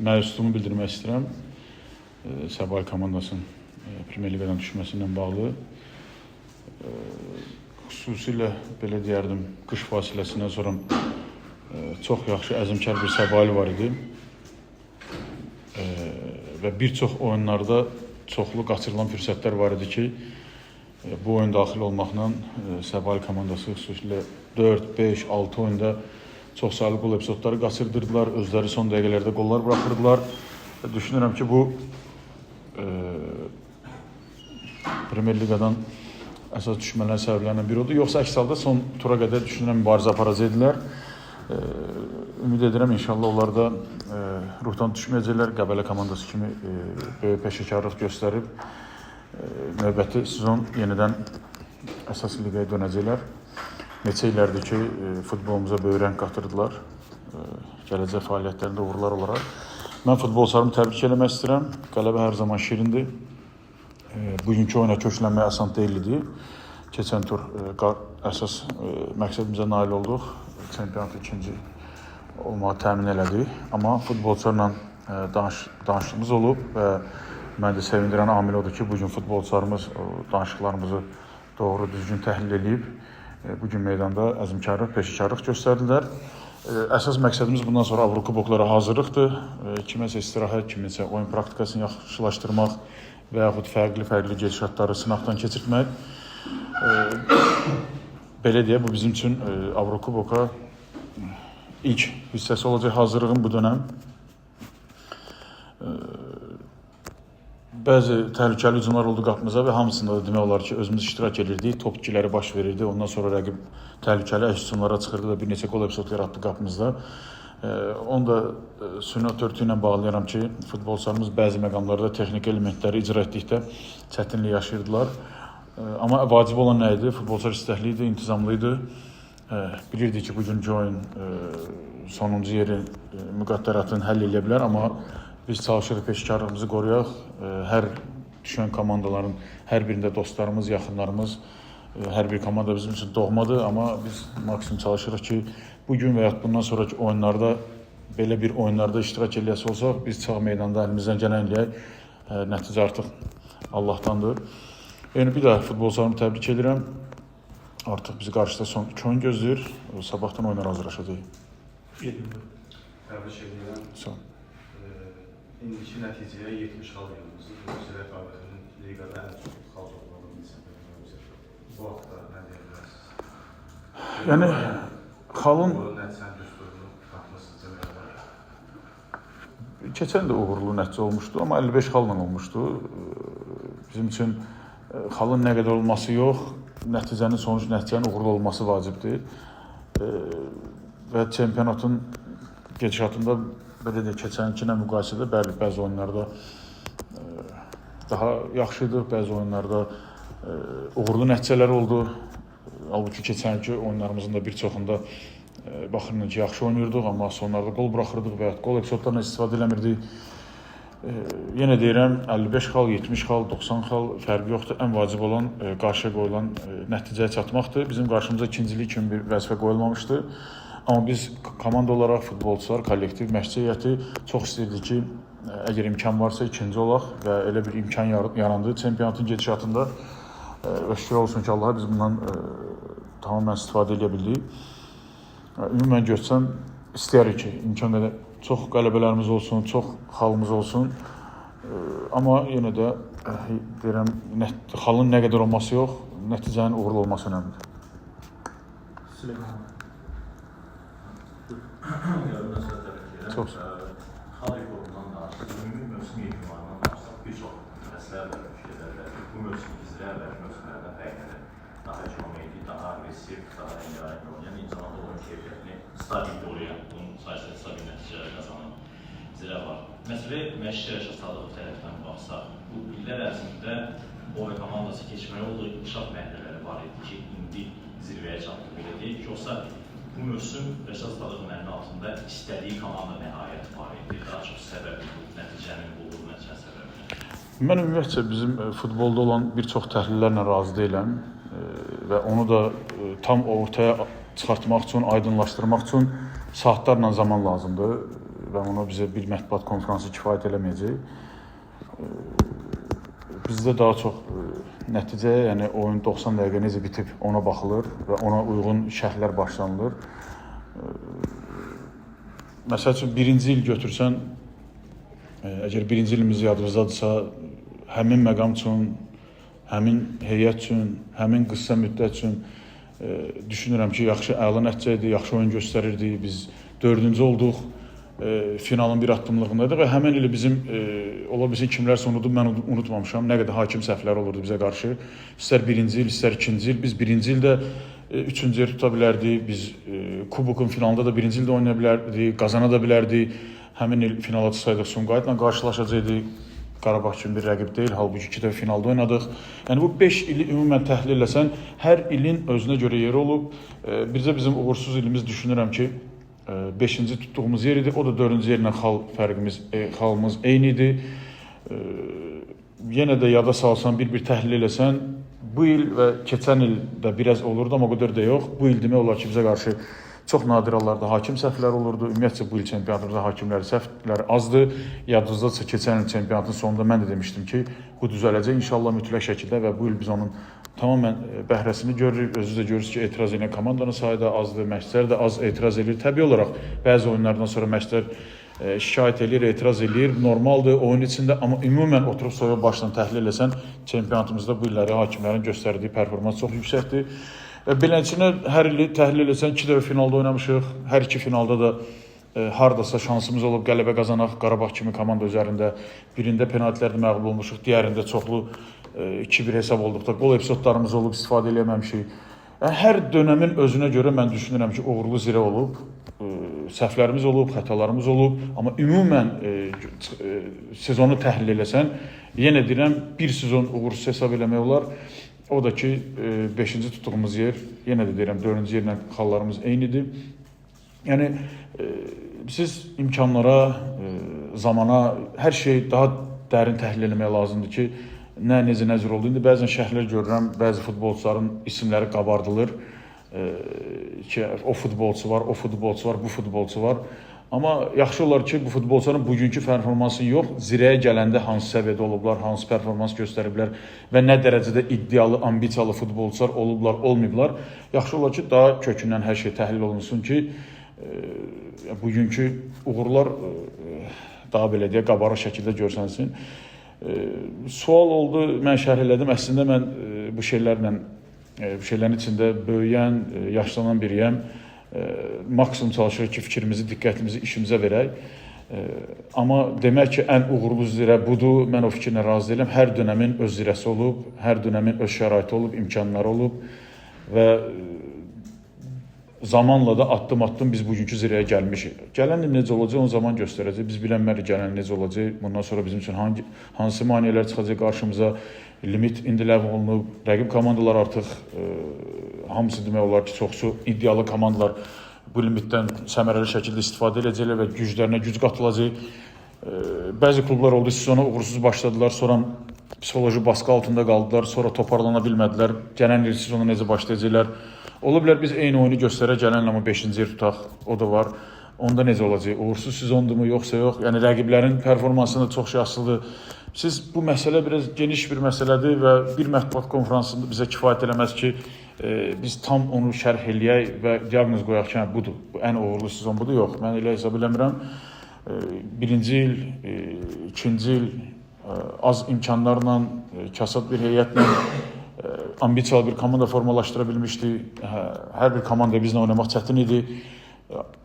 məyusluğumu bildirmək istəyirəm. Səbail komandasının Premyer Liqadan düşməsindən bağlı. Xüsusilə belə deyərdim, qış fasiləsindən sonra çox yaxşı, əzmkar bir Səbail var idi. Və bir çox oyunlarda çoxlu qaçırılan fürsətlər var idi ki, bu oyun daxil olmaqla Səbail komandası xüsusilə 4, 5, 6 oyunda çox sayılı qol epizodları qaçırdırdılar. Özləri son dəqiqələrdə qollar buraxırdılar. Düşünürəm ki, bu Premyer Liqadan əsas düşmələrin səbəblərindən biri oldu. Yoxsa əks halda son tura qədər düşünürəm mübarizə aparacaqdılar. Ümid edirəm inşallah onlar da ruhdan düşməyəcəklər. Qəbələ komandası kimi böyük peşəkarlıq göstərib növbəti sezon yenidən əsas liqaya dönəcəklər. Neçə illərdir ki, futbolumuza böyük rəng qatırdılar. Gələcək fəaliyyətlərində uğurlar olaraq. Mən futbolçularımı təbrik eləmək istəyirəm. Qələbə hər zaman şirindir. Bugünkü oyuna köklənmək asan deyildi. Keçən tur əsas məqsədimizə nail olduq. Çempionatı ikinci olmağı təmin elədik. Amma futbolçularla danışığımız olub və məni də sevindirən amil odur ki, bugün futbolçularımız danışıqlarımızı doğru, düzgün təhlil edib. Bugün meydanda əzmkarlıq, peşəkarlıq göstərdilər. Əsas məqsədimiz bundan sonra Avrokuboklara hazırlıqdır. Kiməsə istirahət, kiməsə oyun praktikasını yaxşılaşdırmaq və yaxud fərqli gedişatları sınaqdan keçirtmək. Belə deyə, bu bizim üçün Avrokuboka ilk hissəsi olacaq hazırlığın bu dönəm. Bəzi təhlükəli hücumlar oldu qapımıza və hamısında da demək olar ki, özümüz iştirak edirdik, top itkiləri baş verirdi. Ondan sonra rəqib təhlükəli hücumlara çıxırdı və bir neçə qol epizodları atdı qapımızda. Onu da süni otoriti ilə bağlayıram ki, futbolçularımız bəzi məqamlarda texniki elementləri icra etdikdə çətinlik yaşayırdılar. Amma vacib olan nə idi? Futbolçular istəkli idi, intizamlı idi. Bilirdik ki, bugünkü oyun sonuncu yeri müqəddəratını həll edə bilər, amma biz çalışırıq, peşəkarlığımızı qoruyaq. Hər düşən komandaların hər birində dostlarımız, yaxınlarımız, hər bir komanda bizim üçün doğmadır. Amma biz maksimum çalışırıq ki, bugün və yaxud bundan sonraki oyunlarda, belə bir oyunlarda iştirak eləyəsi olsaq, biz çağ meydanda əlimizdən gələn eləyək. Nəticə artıq Allahdandır. Yəni, bir daha futbolçularımı təbrik edirəm. Artıq bizi qarşıda son 2 oyun gözləyir. Sabahdan oyunlar hazırlaşacaq. Təbrik edirəm. Sağ olun. İndiki nəticəyə 70 xal yıldızı, Rusiya rəqabətinin liqada ən çox xal toplanan insan. Bu haqda nə deyirsiniz? Yəni, xalın nəticənin düsturunu tapmışsınız demək. Keçən də uğurlu nəticə olmuşdu, amma 55 xalla olmuşdu. Bizim üçün xalın nə qədər olması yox, sonuç nəticənin uğurlu olması vacibdir. Və çempionatın gedişatında belə də keçənkinə müqayisədə bəzi oyunlarda daha yaxşıdır, bəzi oyunlarda uğurlu nəticələr oldu. Halbuki keçənki oyunlarımızın da bir çoxunda baxırıq ki, yaxşı oynayırdıq, amma sonlarda qol buraxırdıq və ya qol epizodlarından istifadə eləmirdik. Yenə deyirəm, 55 xal, 70 xal, 90 xal fərqi yoxdur. Ən vacib olan qarşıya qoyulan nəticəyə çatmaqdır. Bizim qarşımıza ikincilik kimi bir vəzifə qoyulmamışdı. Amma biz komanda olaraq, futbolçular, kollektiv, məşqçi heyəti çox istəyirdik ki, əgər imkan varsa ikinci olaq və elə bir imkan yarandı çempionatın gedişatında. Və şükür olsun ki, Allaha biz bundan tamamən istifadə edə bildik. Ümumən görsəm, istəyərik ki, imkan qədər çox qələbələrimiz olsun, çox xalımız olsun. Amma yenə də deyirəm, xalın nə qədər olması yox, nəticənin uğurlu olması önəmlidir. Çox sağ olun. Xal rekorundan danışıq, ümumi mövsüm etibarından danışıq, bir çox məsələlər var fikirlərdə. Bu mövsüm bizdə əvvəlki mövsümlərdən fərqlənir. Daha ekonomik, daha agresiv, daha engarik oynayan, insanlarda olan keyfiyyətini stabil qoruyan, bunun sayəsində stabil nəticələr qazanan bizlər var. Məsələ məşqçilər əsaslığı tərəfdən baxsaq, bu illər ərzində Boya komandası keçməli olduğu inkişaf mərhələləri var idi ki, indi zirvəyə çatdı, belə deyək. Yoxsa bu mövsüm Rəşad Sadığın altında istədiyi komanda nəhayət var idi. Daha çox səbəbi bu, nəticənin bulduğu nəticənin səbəbi. Mən ümumiyyətcə bizim futbolda olan bir çox təhlillərlə razı deyiləm və onu da tam ortaya çıxartmaq üçün, aydınlaşdırmaq üçün saatlarla zaman lazımdır. və ona bizə bir mətbuat konfransı kifayət eləməyəcək. Bizdə daha çox nəticəyə, yəni oyun 90 dəqiqə necə bitib ona baxılır və ona uyğun şərhlər başlanılır. Məsəl üçün, birinci il götürsən, əgər birinci ilimiz yadınızdadırsa, həmin məqam üçün, həmin heyət üçün, həmin qısa müddət üçün düşünürəm ki, yaxşı əla nəticə idi, yaxşı oyun göstərirdi. Biz 4-cü olduq, finalın bir addımlığındaydı və həmin ili bizim, ola bilsin kimlərsə unudub, mən unutmamışam, nə qədər hakim səhvləri olurdu bizə qarşı. İstər birinci il, istər ikinci il. Biz birinci ildə 3-cü yer tuta bilərdik, biz Kubokun finalında da birinci ildə oynaya bilərdik, qazana da bilərdik. Həmin il finala çıxsaydıq Sumqayıtla qarşılaşacaqdıq. Qarabağ kimi bir rəqib deyil, halbuki 2 dəfə finalda oynadıq. Yəni bu 5 ili ümumən təhlil eləsən, hər ilin özünə görə yeri olub. Bizə bizim uğursuz ilimiz düşünürəm ki, 5-ci tutduğumuz yer idi. O da 4-cü yerlə xalımız eyni idi. Yenə də yada salsan, bir təhlil eləsən, bu il və keçən il də biraz olurdu, amma o qədər də yox. Bu il demək olar ki, bizə qarşı çox nadir hallarda hakim səhvlər olurdu. Ümumiyyətcə bu il çempionatımızda hakimlərin səhvləri azdır. Yadınızdadırsa, keçən il çempionatın sonunda mən də demişdim ki, bu düzələcək inşallah mütləq şəkildə və bu il biz onun tamamən bəhrəsini görürük. Özünüz də görürsünüz ki, etiraz edən komandanın sayı da azdır, məşqçilər də az etiraz edir. Təbii olaraq bəzi oyunlardan sonra məşqçilər şikayət edir, etiraz edir, normaldır oyun içində, amma ümumən oturub soyuq başdan təhlil eləsən, çempionatımızda bu illəri hakimlərin göstərdiyi performans çox yüksəkdir. Beləncə, hər ili təhlil eləsən, 2 dəfə finalda oynamışıq, hər 2 finalda da hardasa şansımız olub qələbə qazanaq, Qarabağ kimi komanda üzərində. Birində penaltilərdə məğlub olmuşuq, digərində çoxlu 2-1 hesab olduqda qol epizodlarımız olub, istifadə eləməmişik. Hər dönəmin özünə görə mən düşünürəm ki, uğurlu zirə olub, səhvlərimiz olub, xətalarımız olub, amma ümumən sezonu təhlil eləsən, yenə deyirəm, bir sezon uğursuz hesab eləmək olar. O da ki, 5-ci tutduğumuz yer, yenə də deyirəm, 4-cü yerlə xallarımız eynidir. Yəni, siz imkanlara, zamana, hər şey daha dərin təhlil eləmək lazımdır ki, necə nəzir oldu. İndi bəzən şərhlər görürəm, bəzi futbolçuların isimləri qabardılır ki, o futbolçu var, o futbolçu var, bu futbolçu var. Amma yaxşı olar ki, bu futbolçuların bugünkü performansını yox, zirəyə gələndə hansı səviyyədə olublar, hansı performans göstəriblər və nə dərəcədə iddialı, ambisiyalı futbolçular olublar, olmayıblar. Yaxşı olar ki, daha kökündən hər şey təhlil olunsun ki, bugünkü uğurlar daha belə deyə qabarıq şəkildə görsənsin. Sual oldu, mən şərh elədim. Əslində mən bu şeylərin içində böyüyən, yaşlanan biriyəm. Maksimum çalışırıq ki, fikrimizi, diqqətimizi işimizə verək. Amma demək ki, ən uğurlu zirə budur, mən o fikirlə razı deyiləm. Hər dönəmin öz zirəsi olub, hər dönəmin öz şəraiti olub, imkanları olub və zamanla da addım-addım biz bugünkü zirəyə gəlmişik. Gələn il necə olacaq, o zaman göstərəcək. Biz bilənmərik gələn necə olacaq. Bundan sonra bizim üçün hansı maneələr çıxacaq qarşımıza, limit indi ləğv olunub. Rəqib komandalar artıq hamısı demək olar ki, çoxsu iddialı komandalar bu limitdən səmərəli şəkildə istifadə edəcəklər və güclərinə güc qatılacaq. Bəzi klublar oldu, sezona uğursuz başladılar, sonra psixoloji baskı altında qaldılar, sonra toparlana bilmədilər. Gələn il sezona necə başlayacaqlar? Ola bilər biz eyni oyunu göstərək, gələn il amma 5-ci yer tutaq, o da var. Onda necə olacaq? Uğursuz sezondur mu, yoxsa yox? Yəni rəqiblərin performansında çox şey asılıdır. Siz bu məsələ biraz geniş bir məsələdir və bir mətbuat konfransında bizə kifayət eləməz ki, biz tam onu şərh eləyək və diaqnoz qoyaq ki, budur, bu ən uğurlu sezon budur, yox. Mən elə hesab eləmirəm. Birinci il, ikinci il az imkanlarla, kasad bir heyətlə ambisiyalı bir komanda formalaşdıra bilmişdi. Hər bir komanda bizlə oynamaq çətin idi.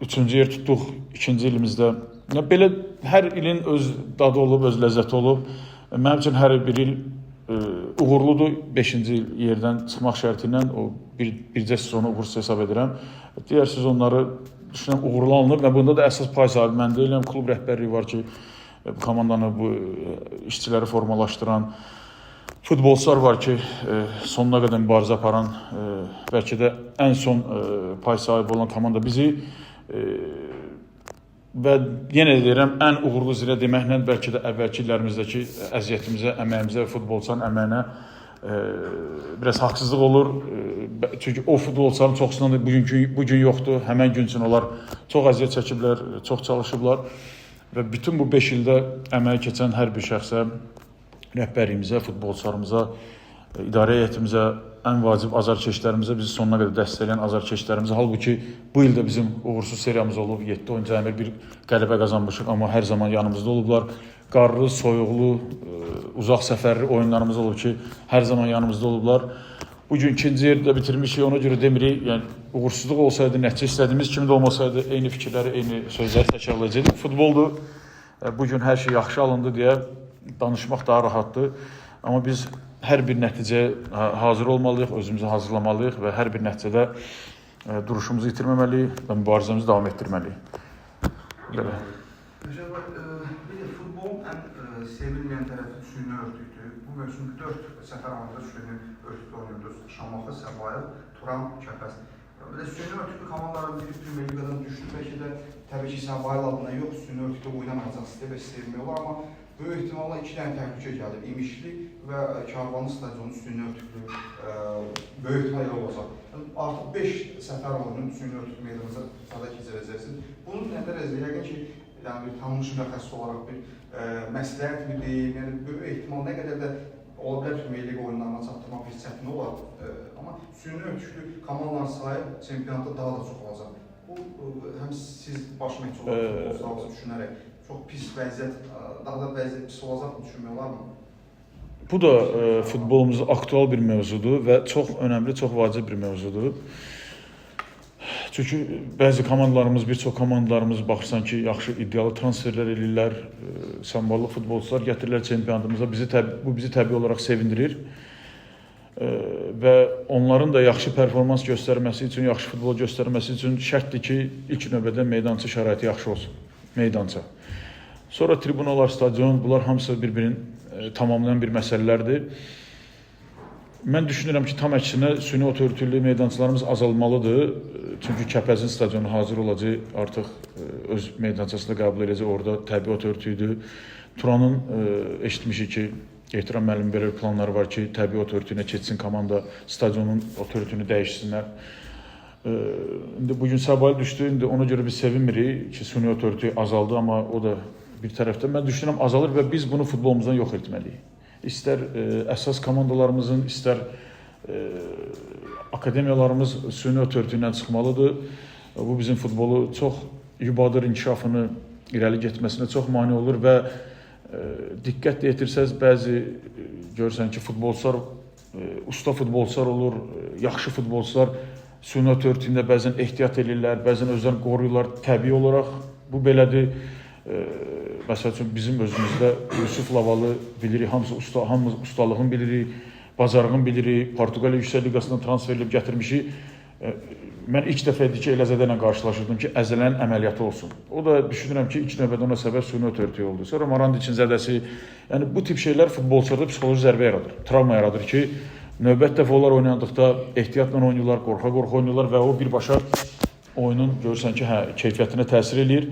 3-cü yer tutduq 2-ci ilimizdə. Belə hər ilin öz dadı olub, öz ləzzəti olub. Mənim üçün hər bir il uğurludur. 5-ci yerdən çıxmaq şərti ilə o bircə sezonu uğursuz hesab edirəm. Digər sezonları düşünürəm uğurlu alınır və bunda da əsas pay sahibi mən deyiləm. Klub rəhbərliyi var ki, bu komandanı, bu işçiləri formalaşdıran futbolçular var ki, sonuna qədər mübarizə aparan, bəlkə də ən son pay sahibi olan komanda bizi və yenə deyirəm, ən uğurlu zirə deməklə bəlkə də əvvəlki illərimizdəki əziyyətimizə, əməyimizə, futbolçuların əməyinə biraz haqsızlıq olur. Çünki o futbolçuların çoxsundan da bu gün yoxdur. Həmən gün üçün onlar çox əziyyət çəkiblər, çox çalışıblar və bütün bu 5 ildə əməyi keçən hər bir şəxsə, rəhbərliyimizə, futbolçularımıza, idarə heyətimizə, ən vacib azarkeşlərimizə, bizi sonuna qədər dəstəkləyən azarkeşlərimizə, halbuki bu ildə bizim uğursuz seriyamız olub, 7 oyun cəmi bir qələbə qazanmışıq, amma hər zaman yanımızda olublar. Qarlı, soyuqlu, uzaq səfərli oyunlarımız olub ki, hər zaman yanımızda olublar. Bugün ikinci yerdə bitirmişik, ona görə demirik, yəni uğursuzluq olsaydı, nəticə istədiyimiz kimi də olmasaydı, eyni fikirləri, eyni sözləri təkrarlayacaqdıq. Futboldur, bugün hər şey yaxşı alındı deyə danışmaq daha rahatdır. Amma biz hər bir nəticəyə hazır olmalıyıq, özümüzü hazırlamalıyıq və hər bir nəticədə duruşumuzu itirməməliyik və mübarizəmizi davam etdirməliyik. Belə. Bir de futbolun en sevilmeyen tarafı süni örtüydü. Bu mövsüm 4 səfər alanda süni örtüklü oynuyordu. Şamaxı, Səbail, Turan, Kəpəz. Böyle süni örtüklü komandaların biri Premier Ligadan düştü. Belki de tabii ki Səbail adına yok, süni örtüklü oynamayacaq istəyib sevmiyorlar ama böyük ihtimalla 2 tane təhlükə gəldi. İmişli və Karvanlı stadionu süni örtüklü böyük ihtimalla olacaq. Artıq 5 səfər oyunun süni örtüklü meydanımıza sada keçirəcəksiniz. Bunun nəzərə yəqin ki, yani bir tanınmış mütəxəssis olaraq bir məsləhət mi deyim, yəni böyük ehtimal nə qədər də ola bilər ki, Milli Liqa oyunlarına çatdırmaq bir çətin olar. Amma süni örtüklü komandaların sayı çempionatda daha da çox olacaq. Bu həm siz baş məşqçi olaraq futbolçularınızı düşünərək çox pis vəziyyət, daha da vəziyyət pis olacaq mı düşünmək olarmı? Bu da futbolumuzda aktual bir mövzudur və çox önəmli, çox vacib bir mövzudur. Çünki bəzi komandalarımız, bir çox komandalarımız baxırsan ki, yaxşı iddialı transferlər edirlər, samballı futbolçular gətirirlər çempionatımıza. Bu bizi təbii olaraq sevindirir. Və onların da yaxşı performans göstərməsi üçün, yaxşı futbol göstərməsi üçün şərtdir ki, ilk növbədə meydança şəraiti yaxşı olsun. Meydança. Sonra tribunalar, stadion, bunlar hamısı bir-birini tamamlayan bir məsələlərdir. Mən düşünürəm ki, tam əksinə süni otoriterli meydançalarımız azalmalıdır. Çünki Kəpəzin stadionu hazır olacaq, artıq öz meydançasını qəbul edəcək, orada təbii otoriteydir. Turanın eşitmişik ki, Ehtiram müəllim belə planları var ki, təbii otoriteyinə keçsin komanda, stadionun otoriteyini dəyişsinlər. İndi bugün Səbail düşdü, indi ona görə biz sevinmirik ki, süni otoritey azaldı, amma o da bir tərəfdən mən düşünürəm azalır və biz bunu futbolumuzdan yox etməliyik. İstər əsas komandalarımızın, istər akademiyalarımız süni otoriteyindən çıxmalıdır. Bu bizim futbolu çox yubadır, inkişafını irəli getməsinə çox mane olur və diqqət etirsəz, bəzi görürsən ki, futbolçular, usta futbolçular olur, yaxşı futbolçular süni otoriteyində bəzən ehtiyat edirlər, bəzən özlərini qoruyurlar təbii olaraq. Bu belədir. Məsəl üçün bizim özümüzdə Yusuf Lavalı bilirik, hamımız ustalığını bilirik, bacarığını bilirik, Portuqaliya Yüksək Liqasından transfer edib gətirmişik. Mən ilk dəfə idi ki, Elazığ ilə qarşılaşırdım ki, əzələnin əməliyyatı olsun. O da düşünürəm ki, ilk növbədə ona səbəb süni otoritey oldu. Sonra Marandiçin zədəsi, yəni bu tip şeylər futbolçularda psixoloji zərbə yaradır, travma yaradır ki, növbət dəfə onlar oynandıqda ehtiyatla oynayırlar, qorxa-qorxa oynayırlar və o birbaşa oyunun görürsən ki, keyfiyyətinə təsir eləyir.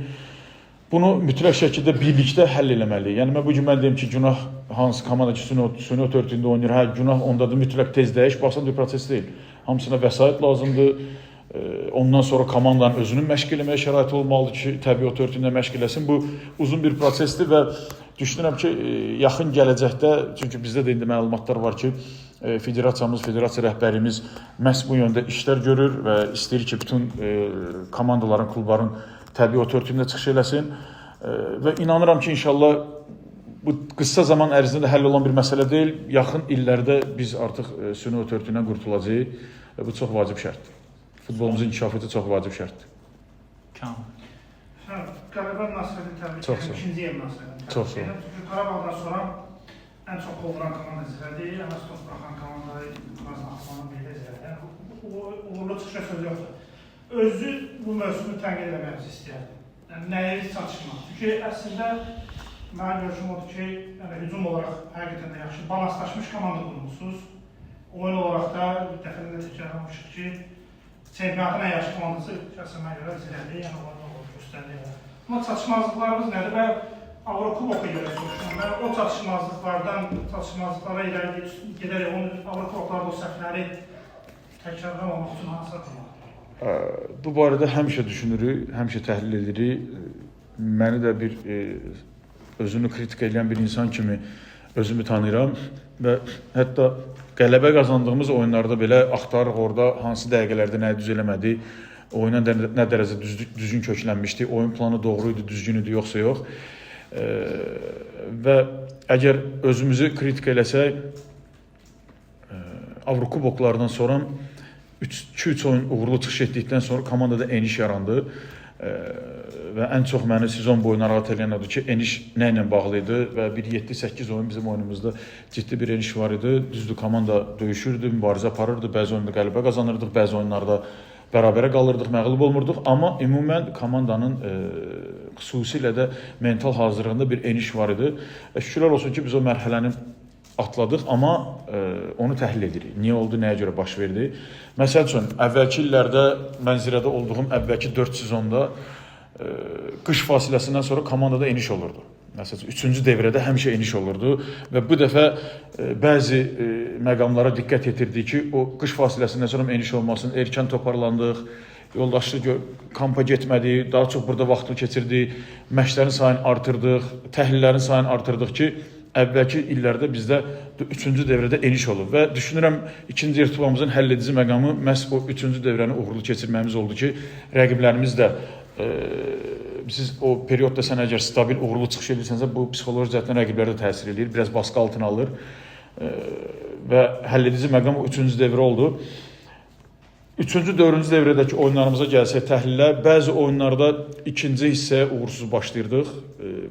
Bunu mütləq şəkildə birlikdə həll eləməliyik. Yəni mən bu gün deyim ki, günah hansı komanda ki, süni otoriteyində oynayır, günah ondadır, mütləq tez dəyiş, basan bir proses deyil. Hamısına vəsait lazımdır. Ondan sonra komandanın özünün məşq eləməyə şəraiti olmalıdır ki, təbii otoriteyində məşq eləsin. Bu uzun bir prosesdir və düşünürəm ki, yaxın gələcəkdə, çünki bizdə də indi məlumatlar var ki, federasiyamız, federasiya rəhbərimiz məhz bu yöndə işlər görür və istəyir ki, bütün komandaların, klubların təbii otoriteyində çıxış eləsin və inanıram ki, inşallah bu qısa zaman ərzində həll olan bir məsələ deyil. Yaxın illərdə biz artıq süni otoriteydən qurtulacağıq və bu çox vacib şərtdir. Futbolumuzun inkişafı çox vacib şərtdir. Qarabağ münasibəti təbii ki, ikinci yer münasibəti. Çox sağ olun. Çünki Qarabağdan sonra ən çox gol vuran komanda izlədi, ən az top buraxan komandayı Qazaxıstanın belə izlədi. Uğurlu çıxışa söz yoxdur. Özü bu mövsümü tənqid eləməyimizi istəyərdim. Yəni, nəyi çatışmaq? Çünki əslində mənim görüşüm odur ki, hücum olaraq həqiqətən də yaxşı balanslaşmış komanda qurmuşsunuz. Oyun olaraq da bir dəfədə təkrarlamışıq ki, çempionatın ən yaxşı komandası şəxsən mənə görə izlədi, yəni onlardan göstərdi. Amma çatışmazlıqlarımız nədir və Avrokuboka görə soruşuram. Və o çatışmazlıqlara irəli gedərək, onun Avrokuboklarda o səhvləri təkrarlamamaq üçün hansı atılmaq? Bu barədə həmişə düşünürük, həmişə təhlil edirik. Məni də bir özünü kritik edən bir insan kimi özümü tanıyıram və hətta qələbə qazandığımız oyunlarda belə axtarırıq orada hansı dəqiqələrdə nə düz eləmədi, oyuna nə dərəcə düzgün köklənmişdi, oyun planı doğru idi, düzgün idi, yoxsa yox. Və əgər özümüzü kritik eləsək, Avrokuboklardan sonra 2-3 oyun uğurlu çıxış etdikdən sonra komandada eniş yarandı. Və ən çox məni sezon boyu narahat edən odur ki, eniş nə ilə bağlı idi və bir 7-8 oyun bizim oyunumuzda ciddi bir eniş var idi. Düzdür, komanda döyüşürdü, mübarizə aparırdı, bəzi oyunda qələbə qazanırdıq, bəzi oyunlarda bərabərə qalırdıq, məğlub olmurduq. Amma ümumən komandanın xüsusilə də mental hazırlığında bir eniş var idi. Şükürlər olsun ki, biz o mərhələni atladıq, amma onu təhlil edirik. Niyə oldu, nəyə görə baş verdi? Məsəl üçün, əvvəlki illərdə mən Zirədə olduğum əvvəlki 4 sezonda qış fasiləsindən sonra komandada eniş olurdu. Məsələn, 3-cü devrədə həmişə eniş olurdu və bu dəfə bəzi məqamlara diqqət yetirdik ki, o qış fasiləsindən sonra eniş olmasın, erkən toparlandıq, yoldaşlıq kampa getmədik, daha çox burada vaxtını keçirdik, məşqlərin sayını artırdıq, təhlillərin sayını artırdıq ki, əvvəlki illərdə bizdə 3-cü devrədə eniş olub və düşünürəm, ikinci irtibamızın həlledici məqamı məhz o 3-cü devrəni uğurlu keçirməyimiz oldu ki, rəqiblərimiz də siz o periodda sən əgər stabil, uğurlu çıxış edirsənsə, bu psixoloji cəhətdən rəqiblərdə təsir edir, biraz baskı altına alır və həlledici məqam 3-cü devrə oldu. 3-cü, 4-cü devrədəki oyunlarımıza gəlsək təhlillə, bəzi oyunlarda ikinci hissəyə uğursuz başlayırdıq,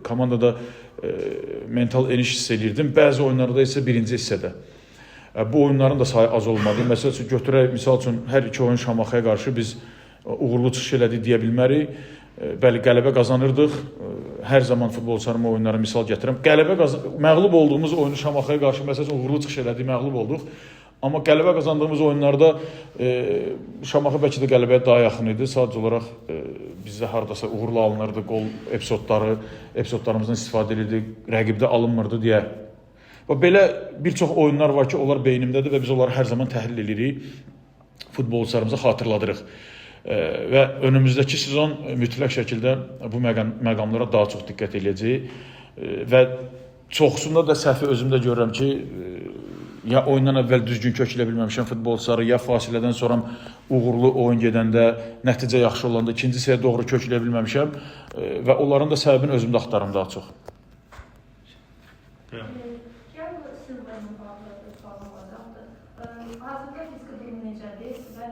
komandada mental eniş hiss edirdim, bəzi oyunlarda isə birinci hissədə. Bu oyunların da sayı az olmadı. Məsəl üçün, götürək, misal üçün, hər iki oyun Şamaxıya qarşı biz uğurlu çıxış elədik deyə bilmərik. Bəli, qələbə qazanırdıq. Hər zaman futbolçularıma oyunlara misal gətirəm. Məğlub olduğumuz oyunu Şamaxıya qarşı məsələn uğurlu çıxış elədik, məğlub olduq. Amma qələbə qazandığımız oyunlarda Şamaxı bəlkə də qələbəyə daha yaxın idi. Sadəcə olaraq bizdə hardasa uğurla alınırdı, qol epizodlarımızdan istifadə edirdik, rəqibdə alınmırdı deyə. Və belə bir çox oyunlar var ki, onlar beynimdədir və biz onları hər zaman təhlil edirik, futbolçularımıza xatırladırıq. Və önümüzdəki sezon mütləq şəkildə bu məqamlara daha çox diqqət edəcəyik və çoxsunda da səhvi özümdə görürəm ki, ya oyundan əvvəl düzgün köklə bilməmişəm futbolçuları, ya fasilədən sonra uğurlu oyun gedəndə, nəticə yaxşı olanda ikinci hissəyə doğru köklə bilməmişəm və onların da səbəbini özümdə axtarım daha çox. Thiago Silva'nın bağlı sual olacaqdır. Hazırda fiziki durum necədir və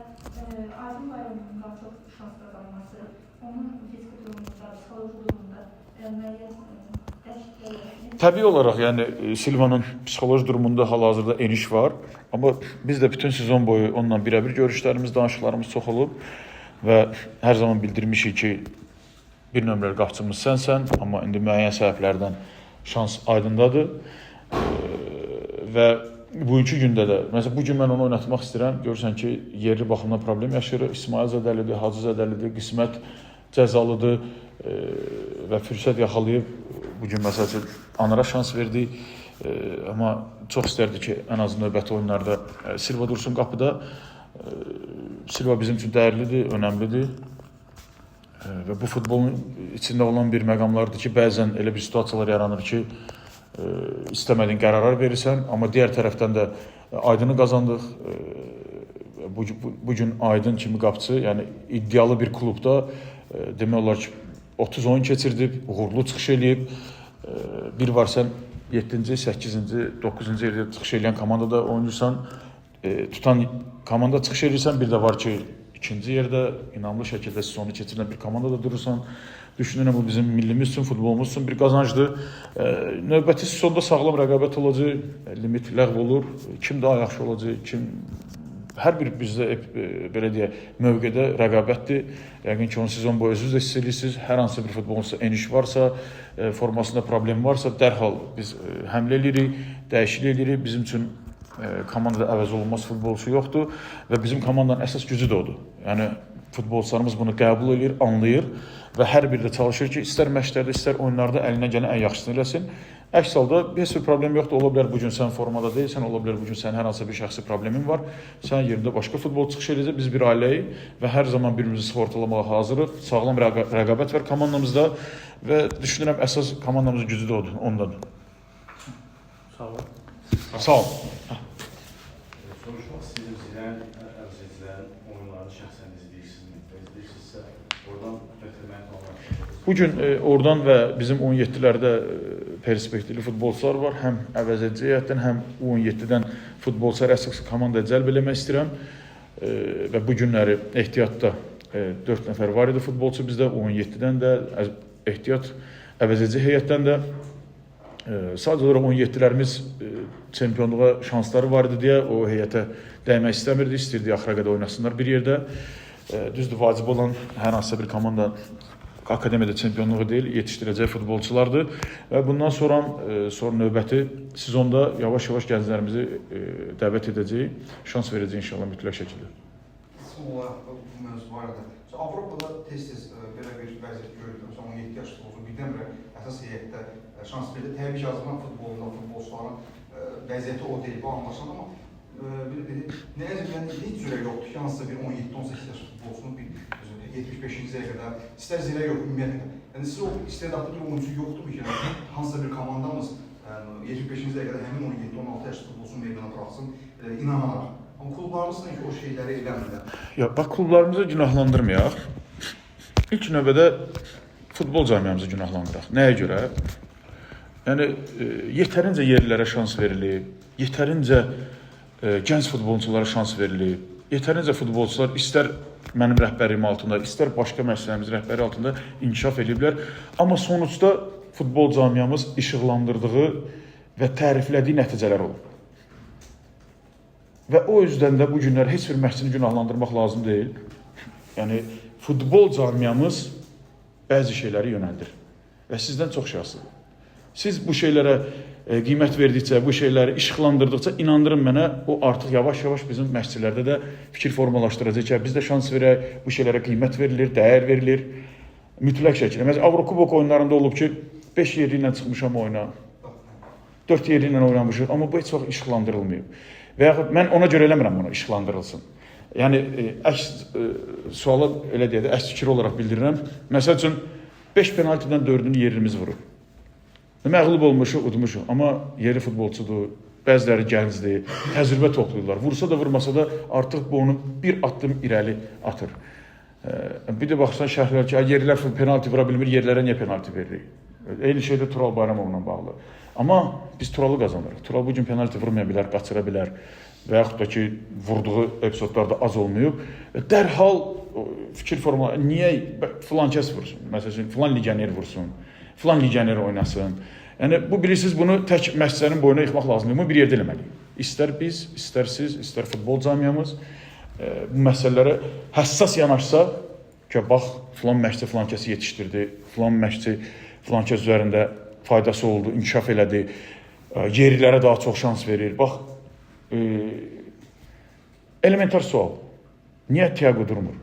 Azim Bayramın daha çox şans qazanması, onun fiziki durumunda, psixoloji durumunda müəyyən Təbii olaraq, yəni Silva'nın psixoloji durumunda hal-hazırda eniş var. Amma biz də bütün sezon boyu onunla birəbir görüşlərimiz, danışıqlarımız çox olub və hər zaman bildirmişik ki, bir nömrəli qapçımız sənsən, amma indi müəyyən səbəblərdən şans aydındadır və bugünkü gündə də, məsələn, bugün mən onu oynatmaq istəyirəm, görürsən ki, yerli baxımdan problem yaşayır, İsmail zədəlidir, Hacı zədəlidir, qismət cəzalıdır və fürsət yaxalayıb bugün məsəl üçün Anara şans verdi, amma çox istərdi ki, ən azı növbəti oyunlarda Silva dursun qapıda. Silva bizim üçün dəyərlidir, önəmlidir və bu futbolun içində olan bir məqamlardır ki, bəzən elə bir situasiyalar yaranır ki, istəmədiyin qərarlar verirsən, amma digər tərəfdən də Aydını qazandıq. Bugün Aydın kimi qapçı, yəni iddialı bir klubda demək olar ki, 30 oyun keçirdib, uğurlu çıxış eləyib. Bir var sən 7-ci, 8-ci, 9-cu yerdə çıxış eləyən komandada oynayırsan, tutan komanda çıxış eləyirsən, bir də var ki, ikinci yerdə inamlı şəkildə sezonu keçirilən bir komandada durursan. Düşünürəm, bu bizim millimiz üçün, futbolumuz üçün bir qazancdır. Növbəti sezonda sağlam rəqabət olacaq, limit ləğv olur, kim daha yaxşı olacaq, kim... Hər bir bizdə belə deyək, mövqedə rəqabətdir. Yəqin ki, onu sezon boyu özünüz də hiss edirsiniz. Hər hansı bir futbolçuda eniş varsa, formasında problem varsa, dərhal biz həmlə edirik, dəyişiklik edirik. Bizim üçün komandada əvəz olunmaz futbolçu yoxdur və bizim komandanın əsas gücü də odur. Yəni, futbolçularımız bunu qəbul edir, anlayır və hər biri də çalışır ki, istər məşqlərdə, istər oyunlarda əlinə gələn ən yaxşısını eləsin. Əks halda heç bir problem yoxdur. Ola bilər bu gün sən formada deyilsən, ola bilər bu gün sənin hər hansı bir şəxsi problemin var. Sən yerində başqa futbolçu çıxış edəcək. Biz bir ailəyik və hər zaman bir-birimizi sığortalamağa hazırıq. Sağlam rəqabət var komandamızda və düşünürəm əsas komandamızın gücü də odur, ondadır. Sağ olun. Sağ ol. Soruşmaq istəyirəm sizdən, əzizlərin oyunlarını şəxsən izləyirsinizsə, oradan götürmək olmaz. Bugün oradan və bizim 17-lərdə perspektivli futbolçular var. Həm əvəzedici heyətdən, həm 17-dən futbolçular əsas komandaya cəlb eləmək istəyirəm. Və bu günləri ehtiyatda 4 nəfər var idi futbolçu bizdə, 17-dən də ehtiyat əvəzedici heyətdən də. Sadəcə olaraq 17-lərimiz çempionluğa şansları var idi deyə o heyətə dəymək istəmirdi, istirdi axıra qədər oynasınlar bir yerdə. Düzdür, vacib olan hər hansısa bir komanda akademiyada çempionluğu deyil, yetişdirəcək futbolçulardır. Və bundan sonra növbəti sezonda yavaş-yavaş gənclərimizi dəvət edəcəyik, şans verəcəyik inşallah mütləq şəkildə. Son olaraq bu mövzu var idi. Avropada tez-tez belə bir vəziyyət görülür. 17 yaşlı olsun, birdən-birə əsas heyətdə şans verir. Təbii ki, Azərbaycan futbolunda futbolçuların vəziyyəti o deyil, bu anlaşılan, amma nəyə heç cürə yoxdur ki, hansısa bir 17-18 yaş futbolçunun bir 75-ci dəqiqədə, istər zirə yox, ümumiyyətlə. Yəni, siz o istedadlı bir oyuncu yoxdur ki, hansısa bir komandamız 75-ci dəqiqədə həmin 17-16 yaş futbolçunu meydana bıraxsın, inanaraq. Amma klublarımız sanki o şeyləri eləmirlər. Ya, bax, klublarımızı günahlandırmayaq. İlk növbədə futbol cəmiyyəmizi günahlandıraq. Nəyə görə? Yəni, yetərincə yerlilərə şans verilib, yetərincə gənc futbolçulara şans verilib, yetərincə futbolçular istər mənim rəhbərim altında, istər başqa məşqçilərimiz rəhbəri altında inkişaf ediblər. Amma sonuçda futbol cəmiyyəmiz işıqlandırdığı və təriflədiyi nəticələr olub. Və o yüzden də bu günlər heç bir məşqçini günahlandırmaq lazım deyil. Yəni, futbol cəmiyyəmiz bəzi şeyləri yönəldir və sizdən çox şey asılıdır. Siz bu şeylərə qiymət verdikcə, bu şeyləri işıqlandırdıqca, inandırın mənə, o artıq yavaş-yavaş bizim məşqçilərdə də fikir formalaşdıracaq ki, biz də şans verək, bu şeylərə qiymət verilir, dəyər verilir, mütləq şəkildə. Məsələn, Avrokubok oyunlarında olub ki, 5 yerli ilə çıxmışam oyuna, 4 yerli ilə oynamışıq, amma bu heç vaxt işıqlandırılmayıb. Və yaxud mən ona görə eləmirəm bunu, işıqlandırılsın. Yəni, sualı elə deyək də, əks fikir olaraq bildirirəm. Məsəl üçün, 5 penaltidən 4-ünü yerimiz vurub. Məğlub olmuşuq, udmuşuq. Amma yeri futbolçudur, bəziləri gəncdir, təcrübə toplayırlar. Vursa da, vurmasa da artıq bu onu bir addım irəli atır. Bir də baxsan şərhlər ki, yerlər penalti vura bilmir, yerlərə niyə penalti veririk? Eyni şey də Tural Bayramovla bağlı. Amma biz Turalı qazanırıq. Tural bugün penalti vurmaya bilər, qaçıra bilər və yaxud da ki, vurduğu epizodlarda az olmayıb. Dərhal fikir formula, niyə filan kəs vursun? Məsələn, filan legioner vursun, filan legioner oynasın. Yəni, bu bilirsiniz, bunu tək məşqçilərin boyuna yıxmaq lazımdır. Bunu bir yerdə eləməliyik. İstər biz, istər siz, istər futbol cəmiyyəmiz bu məsələlərə həssas yanaşsa ki, bax, filan məşqçi filan kəsi yetişdirdi, filan məşqçi filan kəs üzərində faydası oldu, inkişaf elədi, yerlilərə daha çox şans verir. Bax, elementar sual. Niyə Thiago durmur?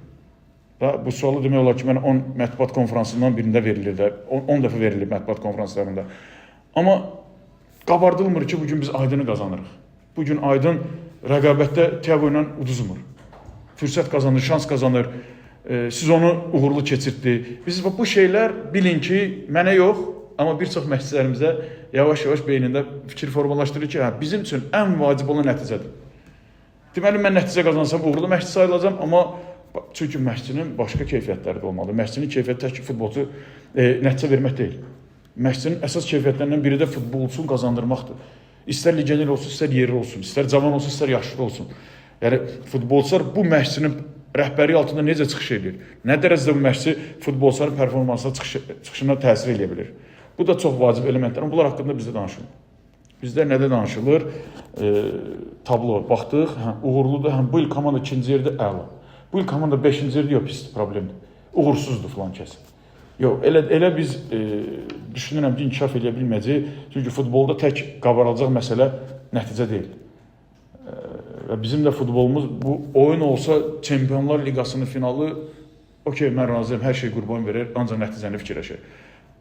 Bu sualı demək olar ki, mən 10 mətbuat konferansından birində verilir də, 10 dəfə verilir mətbuat konferanslarında. Amma qabardılmır ki, bugün biz Aydını qazanırıq. Bugün Aydın rəqabətdə Thiago ilə uduzmur. Fürsət qazanır, şans qazanır, siz onu uğurlu keçirtdi. Biz bu şeylər bilin ki, mənə yox, amma bir çox məşqçilərimizə yavaş-yavaş beynində fikir formalaşdırır ki, bizim üçün ən vacib olan nəticədir. Deməli, mən nəticə qazansam, uğurlu məşqçi sayılacam, amma çünki məşqçinin başqa keyfiyyətləri də olmalıdır. Məşqçinin keyfiyyəti tək futbolçu nəticə vermək deyil. Məşqçinin əsas keyfiyyətlərindən biri də futbolçunu qazandırmaqdır. İstər legioner olsun, istər yerli olsun, istər cavan olsun, istər yaşlı olsun. Yəni, futbolçular bu məşqçinin rəhbəri altında necə çıxış edir? Nə dərəcədə bu məşqçi futbolçuların performansına çıxışına təsir edə bilir? Bu da çox vacib elementlər. Bunlar haqqında bizdə danışılır. Bizdə nədə danışılır? Tablo baxdıq, uğurludur, bu il komanda 2-ci yerdə əla. Bu il komanda 5-ci yerdə yox, pisdir, problemdir. Uğursuzdur filan kəs. Yox, elə biz düşünürəm ki, inkişaf edə bilməyəcək. Çünki futbolda tək qabarılacaq məsələ nəticə deyil. Və bizim də futbolumuz bu oyun olsa Çempionlar Liqasının finalı okey, mən razıyam, hər şey qurban verir, ancaq nəticəni fikirləşir.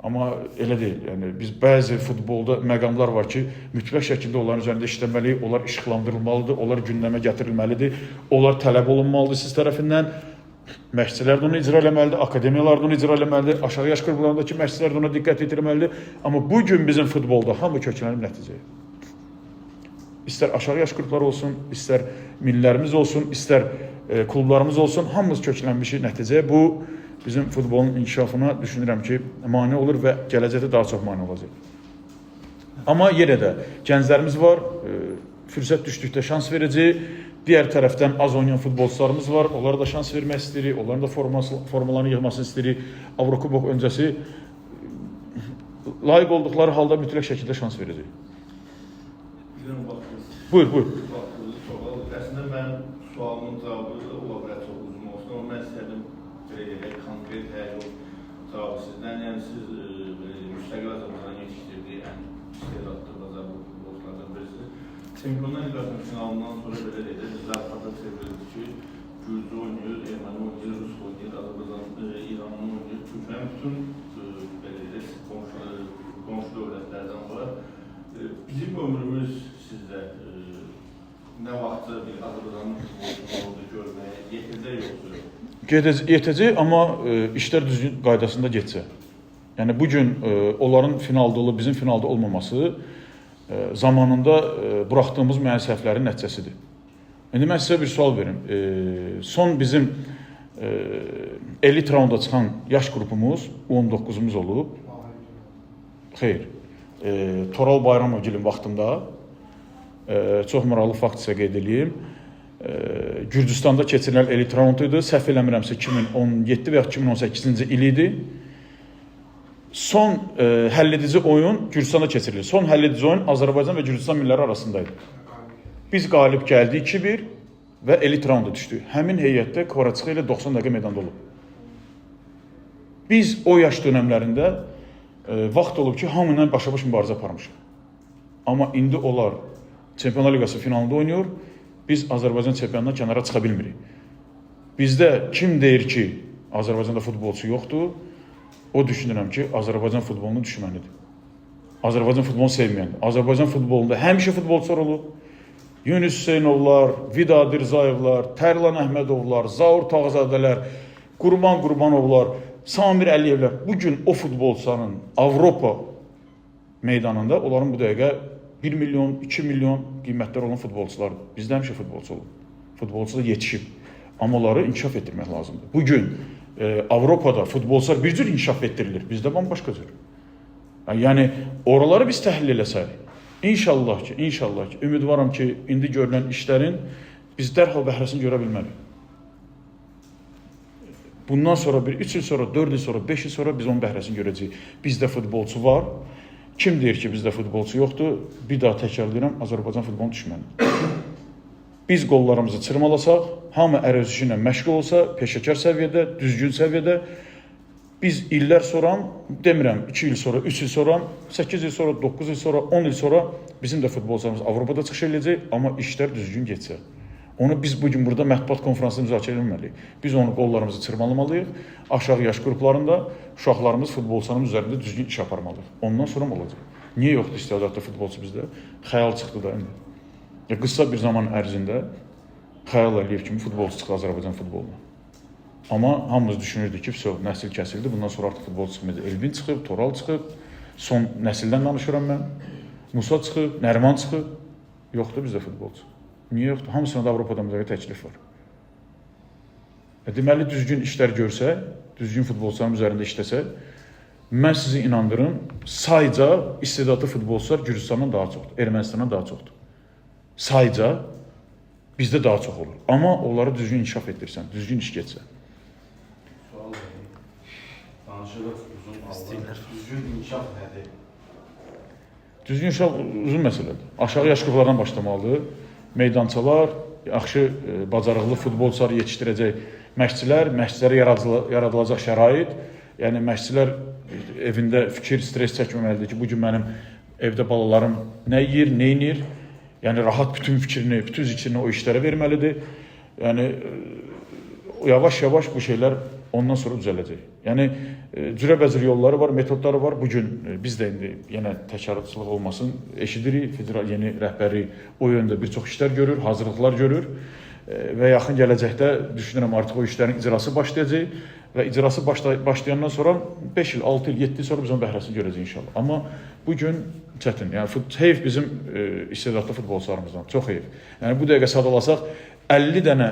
Amma elə deyil. Yəni biz bəzi futbolda məqamlar var ki, mütləq şəkildə onların üzərində işləməliyik, onlar işıqlandırılmalıdır, onlar gündəmə gətirilməlidir, onlar tələb olunmalıdır siz tərəfindən. Məşqçilər də onu icra eləməlidir, akademiyalar da onu icra eləməlidir, aşağı yaş qruplarındakı məşqçilər də ona diqqət yetirməlidir. Amma bu gün bizim futbolda hamı köklənib nəticəyə. İstər aşağı yaş qrupları olsun, istər millilərimiz olsun, istər klublarımız olsun, hamımız köklənmişik nəticəyə. Bu bizim futbolun inkişafına düşünürəm ki, mane olur və gələcəkdə daha çox mane olacaq. Amma yenə də gənclərimiz var, fürsət düşdükdə şans verəcək. Digər tərəfdən az oynayan futbolçularımız var, onlara da şans vermək istəyirik, onların da formalarını yığmasını istəyirik. Avrokubok öncəsi layiq olduqları halda mütləq şəkildə şans verəcək. Buyur, buyur. Əslində mən sualımın cavabı ola bilər çox uzun olsun, amma mən istədim konkret hər yol cavabı sizdən. Yəni siz müstəqil Azərbaycanın yetişdirdiyi ən istedadlı bacarıqlı futbolçulardan birisiniz. Çempionlar Liqasının finalından sonra belə deyək, zarafata çevrildi ki, Gürcü oynayır, Erməni oynayır, Rus oynayır, Azərbaycan, İranlı oynayır, Türklərin bütün belə deyək, qonşu dövlətlərdən var. Bizim ömrümüz sizdə nə vaxtda bir Azərbaycanın futbolçunu orada görməyə yetirəcək yoxdur? Yetəcək, amma işlər düzgün qaydasında getsə. Yəni bugün onların finalda olub, bizim finalda olmaması zamanında buraxdığımız müəyyən səhvlərin nəticəsidir. İndi mən sizə bir sual verim. Son bizim elit raunda çıxan yaş qrupumuz 19-umuz olub. Xeyr. Toral Bayramovgilin vaxtında çox maraqlı fakt sizə qeyd edeyim. Gürcüstanda keçirilən elit raund idi. Səhv eləmirəmsə 2017 və ya 2018-ci il idi. Son həlledici oyun Gürcüstanda keçirilir. Son həlledici oyun Azərbaycan və Gürcüstan milləri arasındaydı. Biz qalib gəldik 2-1 və elit raunda düşdük. Həmin heyətdə Kvaratskhelia ilə 90 dəqiqə meydanda olub. Biz o yaş dönəmlərində vaxt olub ki, hamı ilə başa-baş mübarizə aparmışıq. Amma indi onlar Çempionlar Liqası finalında oynayır, biz Azərbaycan çempionundan kənara çıxa bilmirik. Bizdə kim deyir ki, Azərbaycanda futbolçu yoxdur, o düşünürəm ki, Azərbaycan futbolunun düşmənidir. Azərbaycan futbolunu sevməyəndir. Azərbaycan futbolunda həmişə futbolçular olub. Yunus Hüseynovlar, Vidadir Zayevlar, Tərlan Əhmədovlar, Zaur Tağzadələr, Qurban Qurbanovlar, Samir Əliyevlər. Bugün o futbolçuların Avropa meydanında onların bu dəqiqə 1 milyon, 2 milyon qiymətlər olan futbolçulardır. Bizdə həmişə futbolçu olub. Futbolçu da yetişib. Amma onları inkişaf etdirmək lazımdır. Bugün Avropada futbolçular bir cür inkişaf etdirilir. Bizdə bambaşqa cür. Yəni, oraları biz təhlil eləsək, inşallah ki, ümidvaram ki, indi görülən işlərin biz dərhal bəhrəsini görə bilməliyik. Bundan sonra 3 il sonra, 4 il sonra, 5 il sonra biz onun bəhrəsini görəcəyik. Bizdə futbolçu var. Kim deyir ki, bizdə futbolçu yoxdur? Bir daha təkrarlayıram, Azərbaycan futbolunu düşməlidir. Biz qollarımızı çırmalasaq, hamı ərəzişi ilə məşğul olsa, peşəkar səviyyədə, düzgün səviyyədə, biz illər sonra, demirəm 2 il sonra, 3 il sonra, 8 il sonra, 9 il sonra, 10 il sonra bizim də futbolçularımız Avropada çıxış edəcək, amma işlər düzgün getsə. Onu biz bugün burada mətbuat konferansında müzakirə etməliyik. Biz onu qollarımızı çırmalamalıyıq, aşağı yaş qruplarında uşaqlarımız, futbolçularımız üzərində düzgün iş aparmalıyıq. Ondan sonra mı olacaq? Niyə yoxdur istedadlı futbolçu bizdə? Xəyal çıxdı da indi. Qısa bir zaman ərzində xəyal eləyir kimi futbolçu çıxdı Azərbaycan futboluna. Amma hamımız düşünürdük ki, nəsil kəsildi, bundan sonra artıq futbolçu çıxmayacaq. Elvin çıxıb, Toral çıxıb, son nəsildən danışıram mən. Musa çıxıb, Nəriman çıxıb. Yoxdur bizdə futbolçu. Niyə yoxdur? Hamısına da Avropadan bizə təklif var. Deməli, düzgün işlər görsək, düzgün futbolçuların üzərində işləsək, mən sizi inandırım, sayca istedadlı futbolçular Gürcüstandan daha çoxdur, Ermənistandan daha çoxdur. Sayca bizdə daha çox olur. Amma onları düzgün inkişaf etdirsən, düzgün iş getsə. Sual verin. Danışırıq uzun Allah. Düzgün inkişaf nədir? Düzgün inkişaf uzun məsələdir. Aşağı yaş qruplardan başlamalıdır. Meydançalar, yaxşı bacarıqlı futbolçular yetişdirəcək məşqçilər, məşqçilərə yaradılacaq şərait. Yəni məşqçilər evində fikir, stres çəkməməlidir ki, bugün mənim evdə balalarım nə yeyir, nə inir. Yəni rahat bütün fikrini, bütün zikrini o işlərə verməlidir. Yəni yavaş-yavaş bu şeylər ondan sonra düzələcək. Yəni cürəbəcür yolları var, metodları var. Bu gün biz də indi yenə təkrarçılıq olmasın, eşidirik. Federal yeni rəhbəri o yöndə bir çox işlər görür, hazırlıqlar görür və yaxın gələcəkdə düşünürəm artıq o işlərin icrası başlayacaq və icrası başlayandan sonra 5 il, 6 il, 7 il sonra biz onun bəhrəsini görəcəyik inşallah. Amma bu gün çətin. Yəni heyf bizim istedadlı futbolçularımızdan, çox heyf. Yəni bu dəqiqə sadalasaq 50 dənə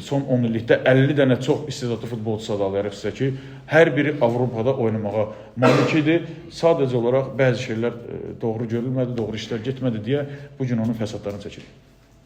son 10 illikdə 50 dənə çox istedadlı futbolçu sadalayarıqsa ki, hər biri Avropada oynamağa malik idi. Sadəcə olaraq bəzi şeylər doğru görülmədi, doğru işlər getmədi deyə bu gün onun fəsadlarını çəkirik.